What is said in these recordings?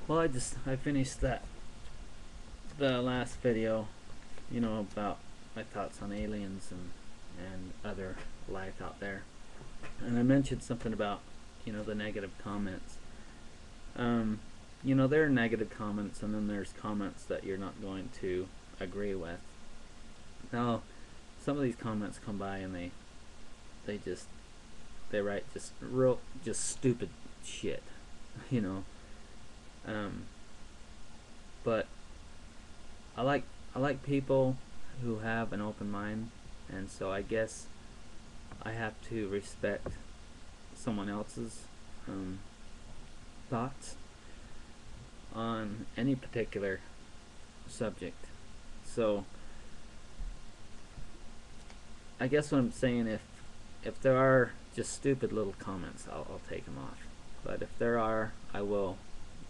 Well, I finished the last video, about my thoughts on aliens and other life out there, and I mentioned something about the negative comments. Um, there are negative comments, and then there's comments that you're not going to agree with. Now, some of these comments come by and they just they write just stupid shit, you know. Um, but I like I like people who have an open mind, and so I guess I have to respect someone else's um, thoughts on any particular subject. So I guess what I'm saying, if there are just stupid little comments, I'll take them off. But if there are, I will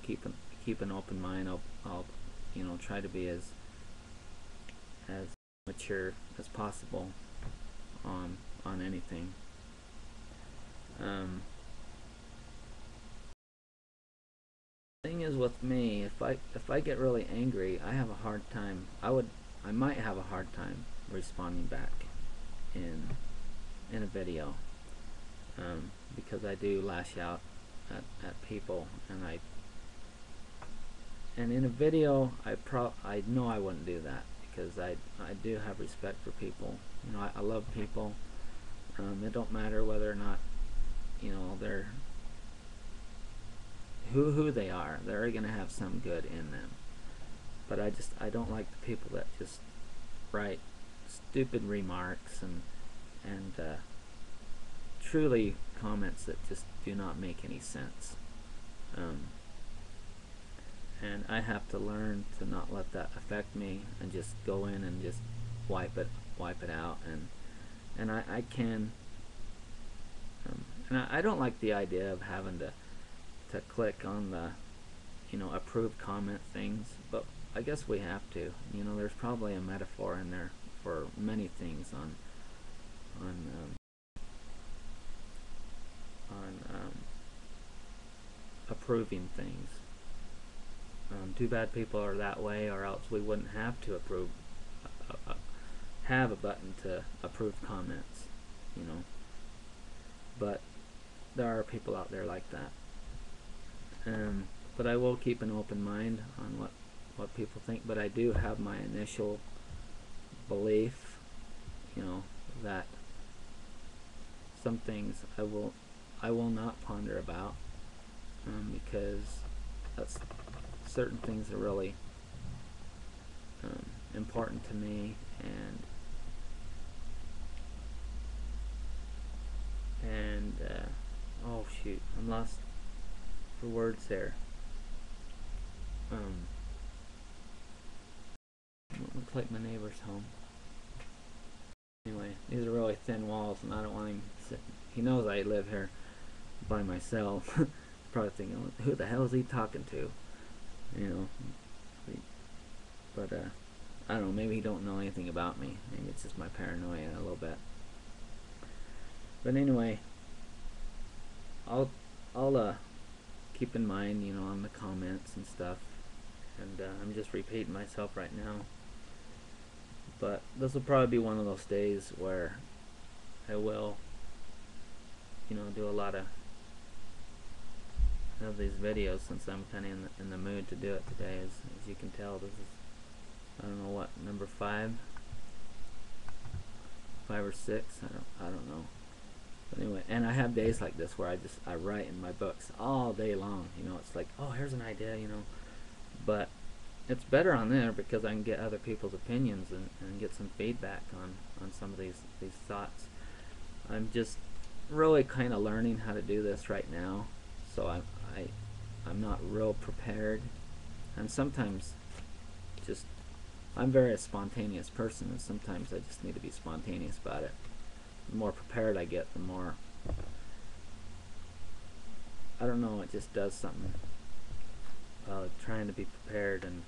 keep keep an open mind. I'll try to be as mature as possible on anything. Um, thing is with me, if I get really angry, I have a hard time. I might have a hard time responding back in a video, because I do lash out at people, and in a video I know I wouldn't do that, because I do have respect for people. I love people. It don't matter whether or not they're who they are. They're gonna have some good in them. But I don't like the people that just write stupid remarks and truly comments that just do not make any sense. And I have to learn to not let that affect me, and just go in and just wipe it out. And I can, and I don't like the idea of having to click on the approved comment things, but I guess we have to. There's probably a metaphor in there for many things on approving things. Too bad people are that way, or else we wouldn't have to have a button to approve comments. But there are people out there like that. But I will keep an open mind on what people think. But I do have my initial belief, that some things I will not ponder about, because that's certain things are really important to me, and oh shoot, I'm lost for words there. Looks like my neighbor's home. Anyway, these are really thin walls, and I don't want him sitting. He knows I live here by myself. Probably thinking, who the hell is he talking to? But I don't know, maybe he don't know anything about me. Maybe it's just my paranoia a little bit. But anyway, I'll keep in mind, on the comments and stuff. And I'm just repeating myself right now. But this will probably be one of those days where I will, do a lot of these videos, since I'm kind of in the mood to do it today. As you can tell, this is, I don't know what, number 5 or 6. I don't know. But anyway, and I have days like this where I write in my books all day long. It's like, oh, here's an idea, but it's better on there because I can get other people's opinions and get some feedback on some of these thoughts. I'm just really kind of learning how to do this right now, so I'm not real prepared, and sometimes I'm very a spontaneous person, and sometimes I just need to be spontaneous about it. The more prepared I get, the more, I don't know, it just does something. Trying to be prepared, and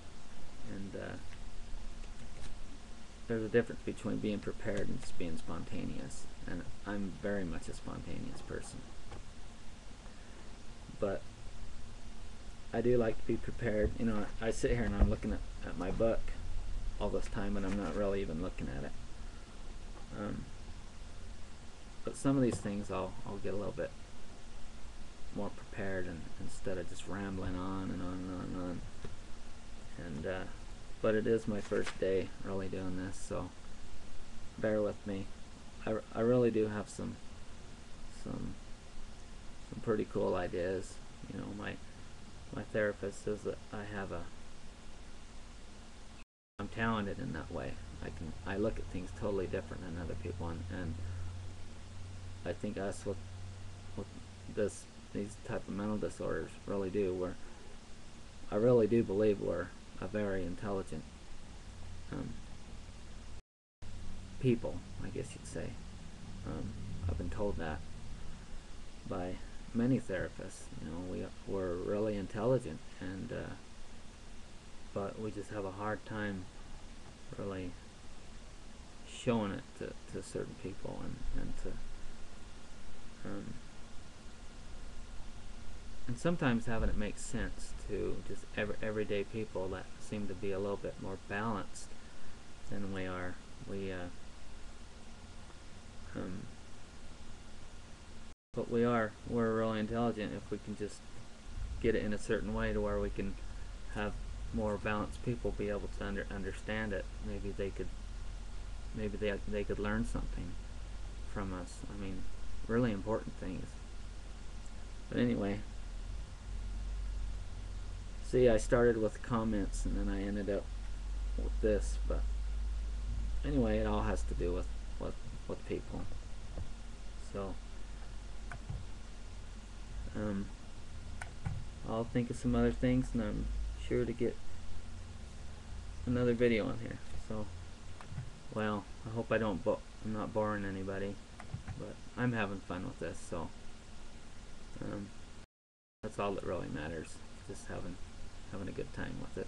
there's a difference between being prepared and just being spontaneous, and I'm very much a spontaneous person. But I do like to be prepared. You know, I sit here and I'm looking at my book all this time, and I'm not really even looking at it. But some of these things I'll get a little bit more prepared, and instead of just rambling on and on and on and on. And but it is my first day really doing this, so bear with me. I really do have some pretty cool ideas. You know, my therapist says that I'm talented in that way. I look at things totally different than other people, and I think us with these type of mental disorders really do. I really do believe we're a very intelligent people, I guess you'd say. I've been told that by many therapists. You know, we're really intelligent, and but we just have a hard time really showing it to certain people, and to and sometimes having it make sense to just everyday people that seem to be a little bit more balanced than we are. But we're really intelligent if we can just get it in a certain way to where we can have more balanced people be able to understand it. Maybe they could learn something from us. I mean, really important things. But anyway, see, I started with comments and then I ended up with this, but anyway, it all has to do with people. So I'll think of some other things, and I'm sure to get another video on here. So, well, I hope I'm not boring anybody, but I'm having fun with this, so that's all that really matters. Just having a good time with it.